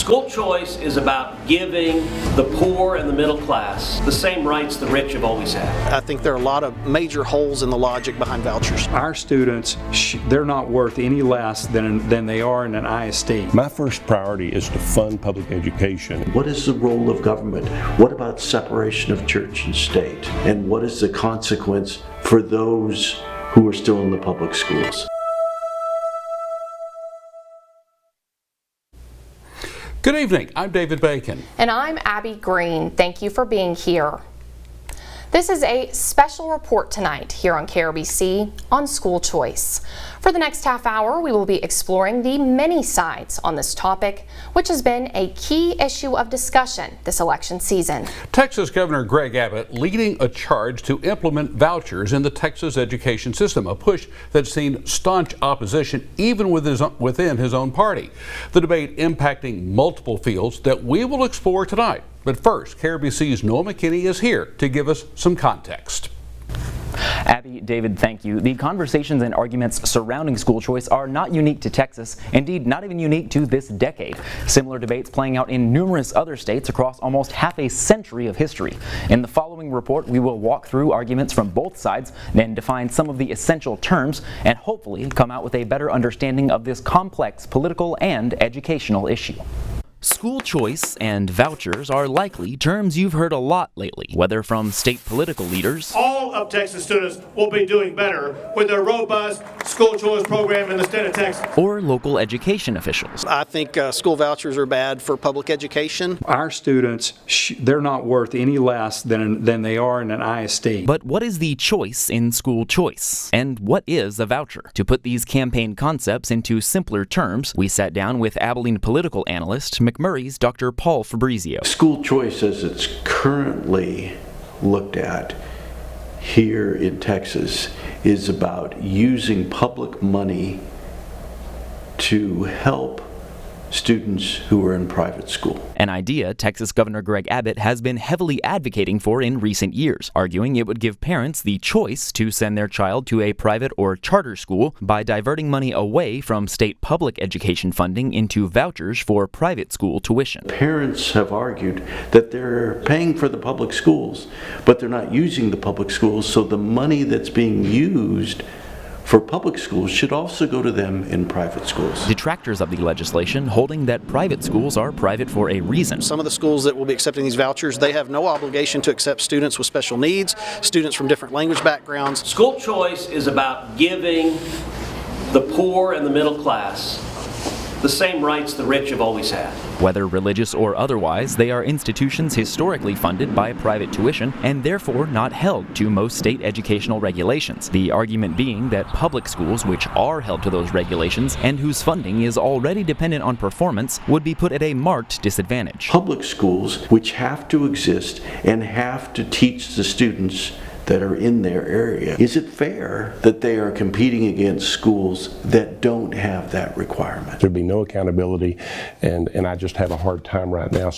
School choice is about giving the poor and the middle class the same rights the rich have always had. I think there are a lot of major holes in the logic behind vouchers. Our students, they're not worth any less than they are in an ISD. My first priority is to fund public education. What is the role of government? What about separation of church and state? And what is the consequence for those who are still in the public schools? Good evening, I'm David Bacon. And I'm Abby Green. Thank you for being here. This is a special report tonight here on KRBC on school choice. For the next half hour, we will be exploring the many sides on this topic, which has been a key issue of discussion this election season. Texas Governor Greg Abbott leading a charge to implement vouchers in the Texas education system, a push that's seen staunch opposition even within his own party. The debate impacting multiple fields that we will explore tonight. But first, KRBC's Noah McKinney is here to give us some context. Abby, David, thank you. The conversations and arguments surrounding school choice are not unique to Texas, indeed not even unique to this decade. Similar debates playing out in numerous other states across almost half a century of history. In the following report, we will walk through arguments from both sides, then define some of the essential terms, and hopefully come out with a better understanding of this complex political and educational issue. School choice and vouchers are likely terms you've heard a lot lately, whether from state political leaders. All of Texas students will be doing better with a robust school choice program in the state of Texas. Or local education officials. I think school vouchers are bad for public education. Our students, they're not worth any less than they are in an ISD. But what is the choice in school choice? And what is a voucher? To put these campaign concepts into simpler terms, we sat down with ABILENE political analyst McMurray's Dr. Paul Fabrizio. School choice as it's currently looked at here in Texas is about using public money to help students who are in private school. An idea Texas Governor Greg Abbott has been heavily advocating for in recent years, arguing it would give parents the choice to send their child to a private or charter school by diverting money away from state public education funding into vouchers for private school tuition. Parents have argued that they're paying for the public schools, but they're not using the public schools, so the money that's being used for public schools should also go to them in private schools. Detractors of the legislation holding that private schools are private for a reason. Some of the schools that will be accepting these vouchers, they have no obligation to accept students with special needs, students from different language backgrounds. School choice is about giving the poor and the middle class the same rights the rich have always had. Whether religious or otherwise, they are institutions historically funded by private tuition and therefore not held to most state educational regulations. The argument being that public schools, which are held to those regulations and whose funding is already dependent on performance, would be put at a marked disadvantage. Public schools, which have to exist and have to teach the students that are in their area, is it fair that they are competing against schools that don't have that requirement? There'd be no accountability, and I just have a hard time right now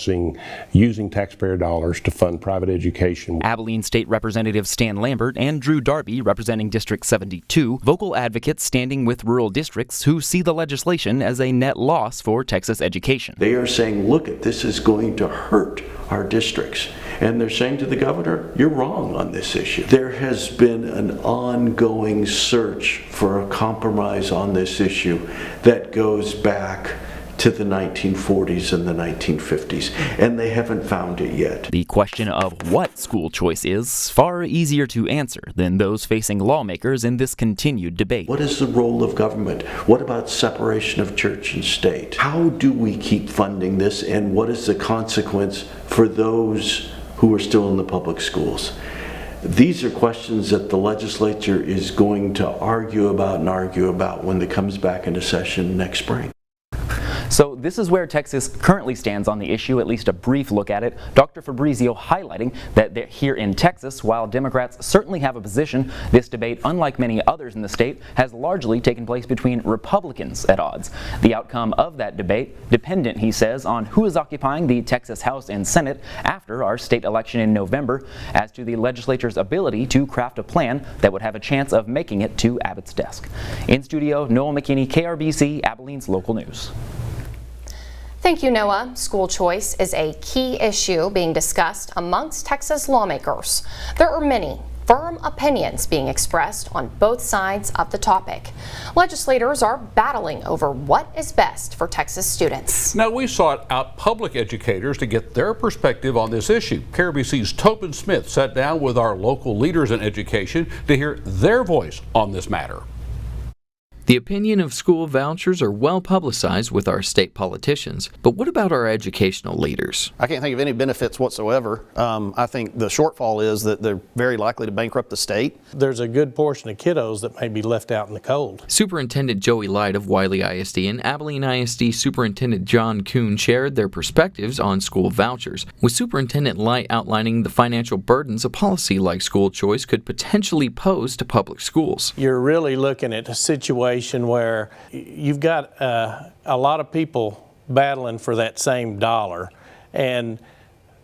using taxpayer dollars to fund private education. Abilene State Representative Stan Lambert and Drew Darby, representing District 72, vocal advocates standing with rural districts who see the legislation as a net loss for Texas education. They are saying, look, this is going to hurt our districts. And they're saying to the governor, you're wrong on this issue. There has been an ongoing search for a compromise on this issue that goes back to the 1940s and the 1950s, and they haven't found it yet. The question of what school choice is far easier to answer than those facing lawmakers in this continued debate. What is the role of government? What about separation of church and state? How do we keep funding this, and what is the consequence for those who are still in the public schools? These are questions that the legislature is going to argue about when it comes back into session next spring. So this is where Texas currently stands on the issue, at least a brief look at it. Dr. Fabrizio highlighting that here in Texas, while Democrats certainly have a position, this debate, unlike many others in the state, has largely taken place between Republicans at odds. The outcome of that debate dependent, he says, on who is occupying the Texas House and Senate after our state election in November, as to the legislature's ability to craft a plan that would have a chance of making it to Abbott's desk. In studio, Noah McKinney, KRBC, Abilene's local news. Thank you, Noah. School choice is a key issue being discussed amongst Texas lawmakers. There are many firm opinions being expressed on both sides of the topic. Legislators are battling over what is best for Texas students. Now, we sought out public educators to get their perspective on this issue. KRBC's Tobin Smith sat down with our local leaders in education to hear their voice on this matter. The opinion of school vouchers are well publicized with our state politicians, but what about our educational leaders? I can't think of any benefits whatsoever. I think the shortfall is that they're very likely to bankrupt the state. There's a good portion of kiddos that may be left out in the cold. Superintendent Joey Light of Wiley ISD and Abilene ISD Superintendent John Kuhn shared their perspectives on school vouchers, with Superintendent Light outlining the financial burdens a policy like school choice could potentially pose to public schools. You're really looking at a situation where you've got a lot of people battling for that same dollar, and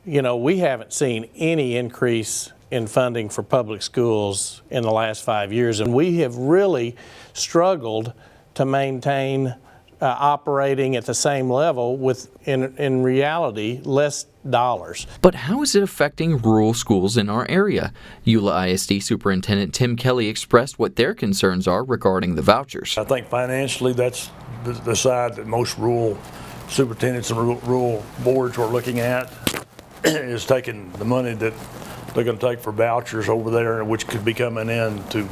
you know, we haven't seen any increase in funding for public schools in the last 5 years, and we have really struggled to maintain operating at the same level with, in reality, less dollars. But how is it affecting rural schools in our area? Eula ISD Superintendent Tim Kelly expressed what their concerns are regarding the vouchers. I think financially that's the side that most rural superintendents and rural boards are looking at, is taking the money that they're going to take for vouchers over there, which could be coming in to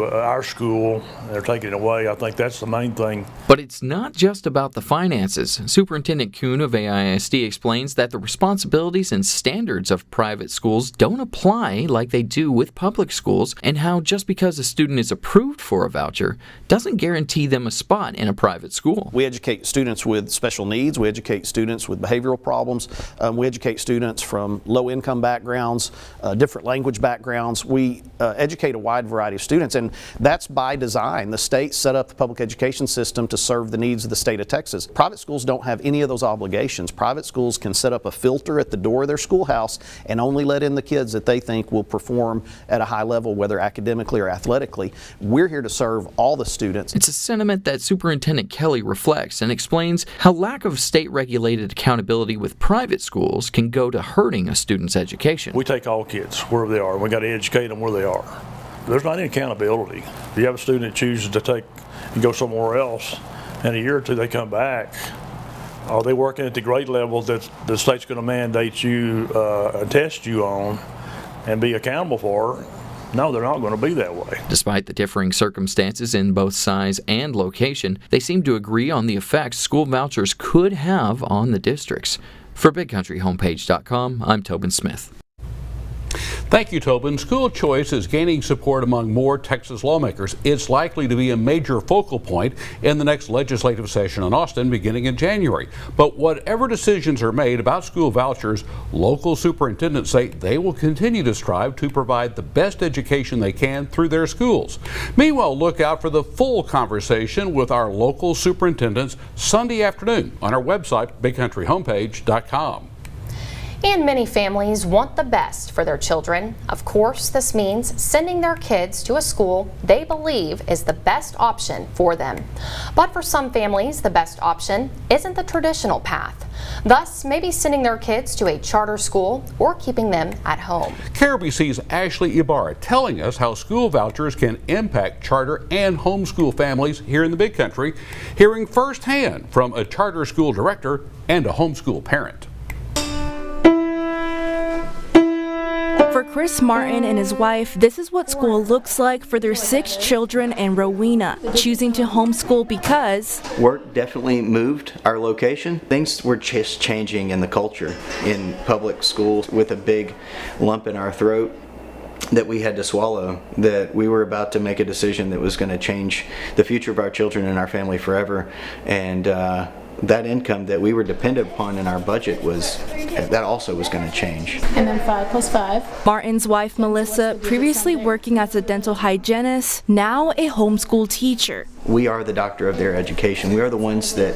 our school. They're taking it away. I think that's the main thing. But it's not just about the finances. Superintendent Kuhn of AISD explains that the responsibilities and standards of private schools don't apply like they do with public schools, and how just because a student is approved for a voucher doesn't guarantee them a spot in a private school. We educate students with special needs. We educate students with behavioral problems. We educate students from low-income backgrounds, different language backgrounds. We educate a wide variety of students, and that's by design. The state set up the public education system to serve the needs of the state of Texas. Private schools don't have any of those obligations. Private schools can set up a filter at the door of their schoolhouse and only let in the kids that they think will perform at a high level, whether academically or athletically. We're here to serve all the students. It's a sentiment that Superintendent Kelly reflects and explains how lack of state-regulated accountability with private schools can go to hurting a student's education. We take all kids wherever they are. We got to educate them where they are. There's not any accountability. If you have a student that chooses to take and go somewhere else, and a year or two they come back, are they working at the grade level that the state's going to mandate you and test you on and be accountable for? No, they're not going to be that way. Despite the differing circumstances in both size and location, they seem to agree on the effects school vouchers could have on the districts. For BigCountryHomepage.com, I'm Tobin Smith. Thank you, Tobin. School choice is gaining support among more Texas lawmakers. It's likely to be a major focal point in the next legislative session in Austin beginning in January. But whatever decisions are made about school vouchers, local superintendents say they will continue to strive to provide the best education they can through their schools. Meanwhile, look out for the full conversation with our local superintendents Sunday afternoon on our website, BigCountryHomepage.com. And many families want the best for their children. Of course, this means sending their kids to a school they believe is the best option for them. But for some families, the best option isn't the traditional path. Thus, maybe sending their kids to a charter school or keeping them at home. KRBC's Ashley Ibarra telling us how school vouchers can impact charter and homeschool families here in the Big Country, hearing firsthand from a charter school director and a homeschool parent. For Chris Martin and his wife, this is what school looks like for their 6 children and Rowena, choosing to homeschool because work definitely moved our location. Things were just changing in the culture in public schools with a big lump in our throat that we had to swallow, that we were about to make a decision that was going to change the future of our children and our family forever. And that income that we were dependent upon in our budget that also was going to change. And then 5 plus 5. Martin's wife Melissa, previously working as a dental hygienist, now a homeschool teacher. We are the doctor of their education. We are the ones that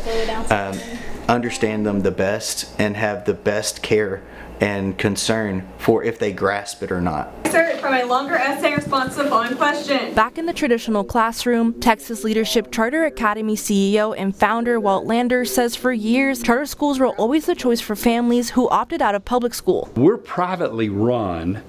understand them the best and have the best care and concern for if they grasp it or not. Sir, from a longer essay response to the following question. Back in the traditional classroom, Texas Leadership Charter Academy CEO and founder Walt Landers says for years, charter schools were always the choice for families who opted out of public school. We're privately run,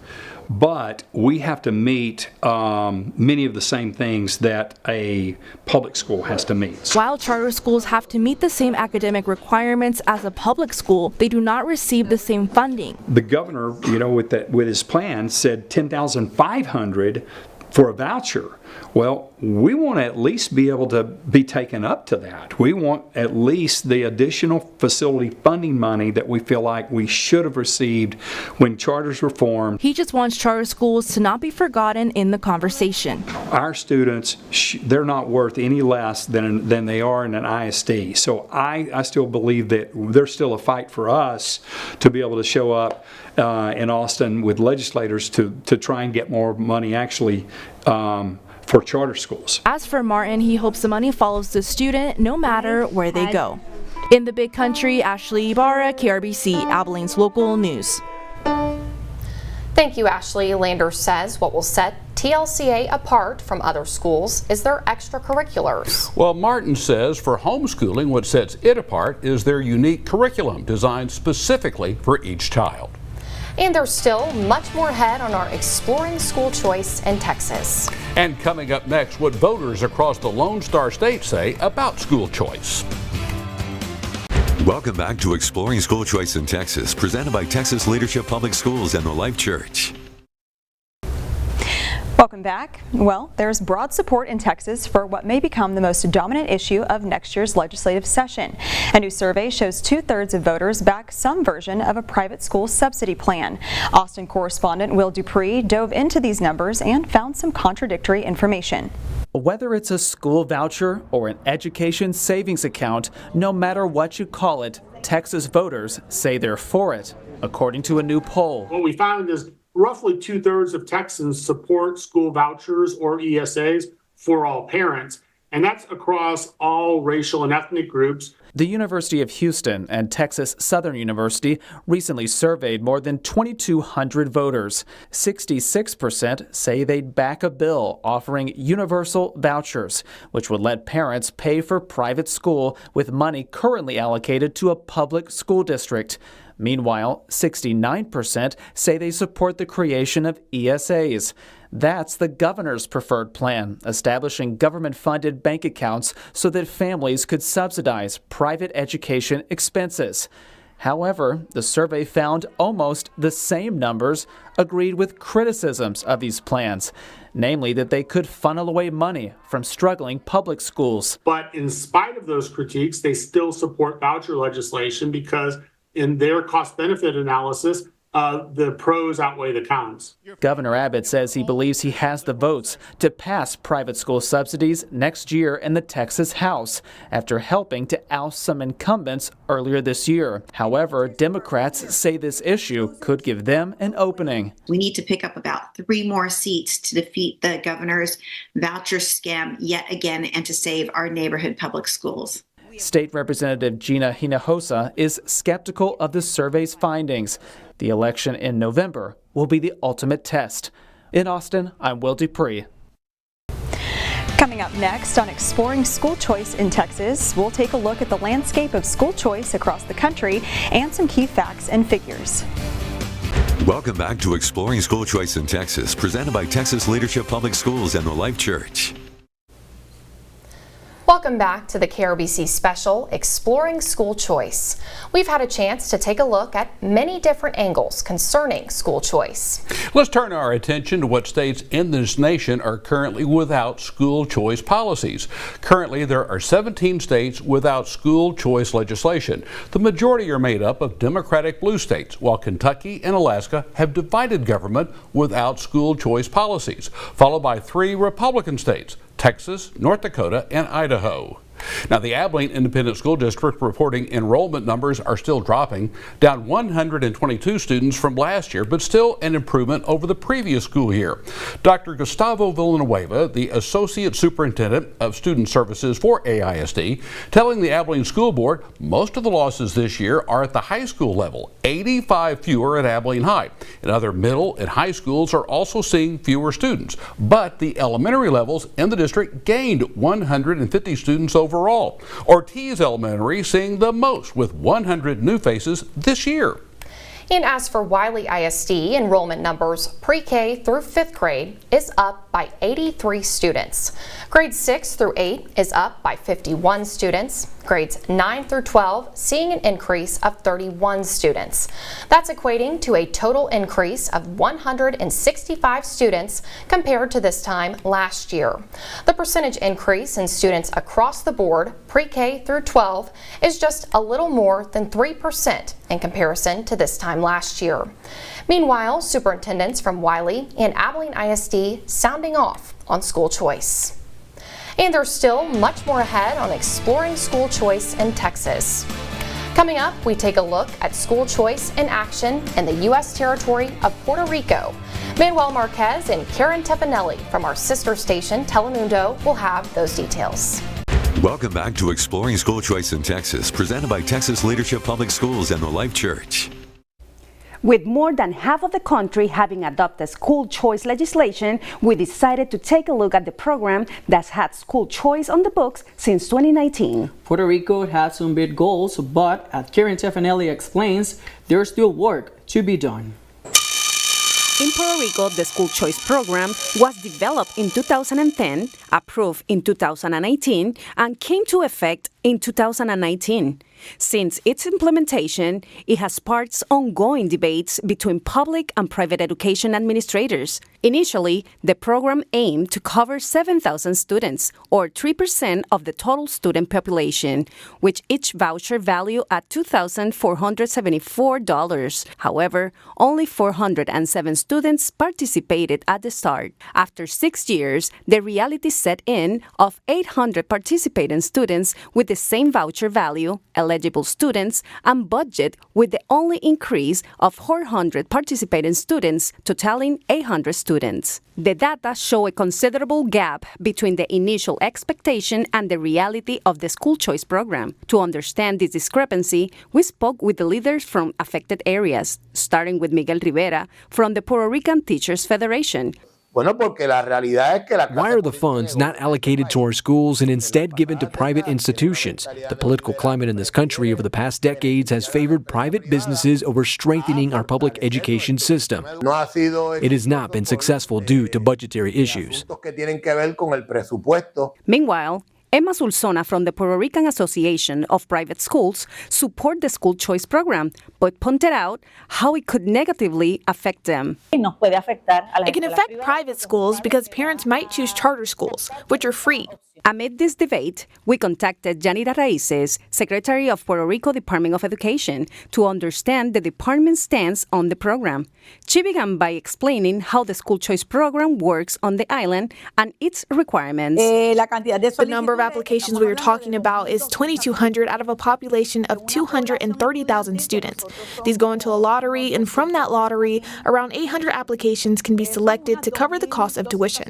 but we have to meet many of the same things that a public school has to meet. While charter schools have to meet the same academic requirements as a public school, they do not receive the same funding. The governor, with his plan, said $10,500 for a voucher. Well, we want to at least be able to be taken up to that. We want at least the additional facility funding money that we feel like we should have received when charters were formed. He just wants charter schools to not be forgotten in the conversation. Our students, they're not worth any less than they are in an ISD. So I still believe that there's still a fight for us to be able to show up in Austin with legislators to try and get more money actually for charter schools. As for Martin, he hopes the money follows the student no matter where they go. In the big country, Ashley Ibarra, KRBC, Abilene's local news. Thank you, Ashley. Landers says what will set TLCA apart from other schools is their extracurriculars. Well, Martin says for homeschooling, what sets it apart is their unique curriculum designed specifically for each child. And there's still much more ahead on our Exploring School Choice in Texas. And coming up next, what voters across the Lone Star State say about school choice. Welcome back to Exploring School Choice in Texas, presented by Texas Leadership Public Schools and the Life Church. Welcome back. Well, there's broad support in Texas for what may become the most dominant issue of next year's legislative session. A new survey shows 2/3 of voters back some version of a private school subsidy plan. Austin correspondent Will Dupree dove into these numbers and found some contradictory information. Whether it's a school voucher or an education savings account, no matter what you call it, Texas voters say they're for it, according to a new poll. What we found is roughly 2/3 of Texans support school vouchers or ESAs for all parents, and that's across all racial and ethnic groups. The University of Houston and Texas Southern University recently surveyed more than 2,200 voters. 66% say they'd back a bill offering universal vouchers, which would let parents pay for private school with money currently allocated to a public school district. Meanwhile, 69% say they support the creation of ESAs. That's the governor's preferred plan, establishing government-funded bank accounts so that families could subsidize private education expenses. However, the survey found almost the same numbers agreed with criticisms of these plans, namely that they could funnel away money from struggling public schools. But in spite of those critiques, they still support voucher legislation because in their cost-benefit analysis, the pros outweigh the cons. Governor Abbott says he believes he has the votes to pass private school subsidies next year in the Texas House after helping to oust some incumbents earlier this year. However, Democrats say this issue could give them an opening. We need to pick up about 3 more seats to defeat the governor's voucher scam yet again and to save our neighborhood public schools. State Representative Gina Hinojosa is skeptical of the survey's findings. The election in November will be the ultimate test. In Austin, I'm Will Dupree. Coming up next on Exploring School Choice in Texas, we'll take a look at the landscape of school choice across the country and some key facts and figures. Welcome back to Exploring School Choice in Texas, presented by Texas Leadership Public Schools and the Life Church. Welcome back to the KRBC special, Exploring School Choice. We've had a chance to take a look at many different angles concerning school choice. Let's turn our attention to what states in this nation are currently without school choice policies. Currently, there are 17 states without school choice legislation. The majority are made up of Democratic blue states, while Kentucky and Alaska have divided government without school choice policies, followed by 3 Republican states, Texas, North Dakota, and Idaho. Now, the Abilene Independent School District reporting enrollment numbers are still dropping, down 122 students from last year, but still an improvement over the previous school year. Dr. Gustavo Villanueva, the Associate Superintendent of Student Services for AISD, telling the Abilene School Board most of the losses this year are at the high school level, 85 fewer at Abilene High. And other middle and high schools are also seeing fewer students, but the elementary levels in the district gained 150 students overall. Ortiz Elementary seeing the most with 100 new faces this year. And as for Wiley ISD, enrollment numbers pre-K through 5th grade is up by 83 students. Grades 6 through 8 is up by 51 students. Grades 9 through 12 seeing an increase of 31 students. That's equating to a total increase of 165 students compared to this time last year. The percentage increase in students across the board, pre-K through 12, is just a little more than 3% in comparison to this time last year. Meanwhile, superintendents from Wiley and Abilene ISD sounding off on school choice. And there's still much more ahead on exploring school choice in Texas. Coming up, we take a look at school choice in action in the U.S. territory of Puerto Rico. Manuel Marquez and Karen Tefanelli from our sister station Telemundo will have those details. Welcome back to Exploring School Choice in Texas, presented by Texas Leadership Public Schools and the Life Church. With more than half of the country having adopted school choice legislation, we decided to take a look at the program that's had school choice on the books since 2019. Puerto Rico had some big goals, but as Karen Tefanelli explains, there's still work to be done. In Puerto Rico, the school choice program was developed in 2010, approved in 2018, and came to effect in 2019. Since its implementation, it has sparked ongoing debates between public and private education administrators. Initially, the program aimed to cover 7,000 students, or 3% of the total student population, with each voucher valued at $2,474. However, only 407 students participated at the start. After 6 years, the reality set in of 800 participating students with the same voucher value, eligible students, and budget, with the only increase of 400 participating students, totaling 800 students. The data show a considerable gap between the initial expectation and the reality of the school choice program. To understand this discrepancy, we spoke with the leaders from affected areas, starting with Miguel Rivera from the Puerto Rican Teachers Federation. Why are the funds not allocated to our schools and instead given to private institutions? The political climate in this country over the past decades has favored private businesses over strengthening our public education system. It has not been successful due to budgetary issues. Meanwhile, Emma Sulzona from the Puerto Rican Association of Private Schools support the school choice program, but pointed out how it could negatively affect them. It can affect private schools because parents might choose charter schools, which are free. Amid this debate, we contacted Yanira Raíces, Secretary of Puerto Rico Department of Education, to understand the department's stance on the program. She began by explaining how the school choice program works on the island and its requirements. The number of applications we are talking about is 2,200 out of a population of 230,000 students. These go into a lottery, and from that lottery, around 800 applications can be selected to cover the cost of tuition.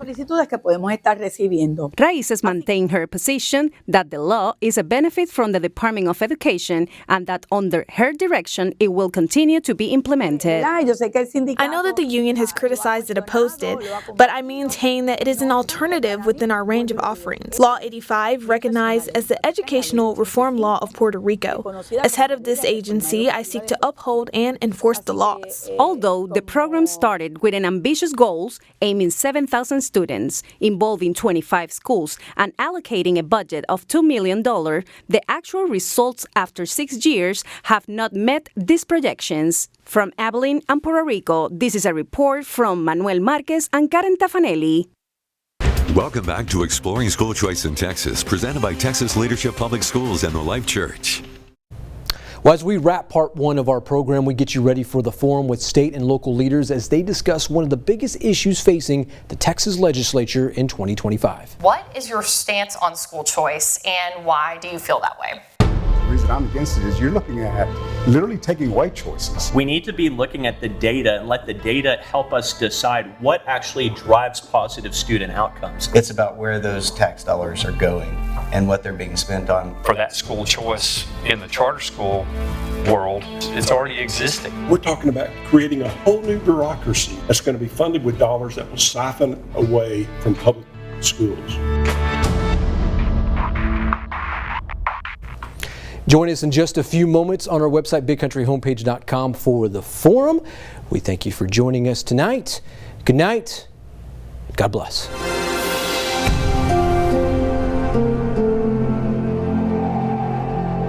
Raíces maintained her position that the law is a benefit from the Department of Education and that under her direction it will continue to be implemented. I know that the union has criticized it, opposed it, but I maintain that it is an alternative within our range of offerings. Law 85, recognized as the educational reform law of Puerto Rico. As head of this agency, I seek to uphold and enforce the laws. Although the program started with an ambitious goals aiming 7,000 students, involving 25 schools, and allocating a budget of $2 million, the actual results after 6 years have not met these projections. From Abilene and Puerto Rico, this is a report from Manuel Marquez and Karen Tefanelli. Welcome back to Exploring School Choice in Texas, presented by Texas Leadership Public Schools and the Life Church. Well, as we wrap part one of our program, we get you ready for the forum with state and local leaders as they discuss one of the biggest issues facing the Texas Legislature in 2025. What is your stance on school choice and why do you feel that way? The reason I'm against it is you're looking at literally taking away choices. We need to be looking at the data and let the data help us decide what actually drives positive student outcomes. It's about where those tax dollars are going and what they're being spent on. For that school choice in the charter school world, it's already existing. We're talking about creating a whole new bureaucracy that's going to be funded with dollars that will siphon away from public schools. Join us in just a few moments on our website, bigcountryhomepage.com, for the forum. We thank you for joining us tonight. Good night. God bless.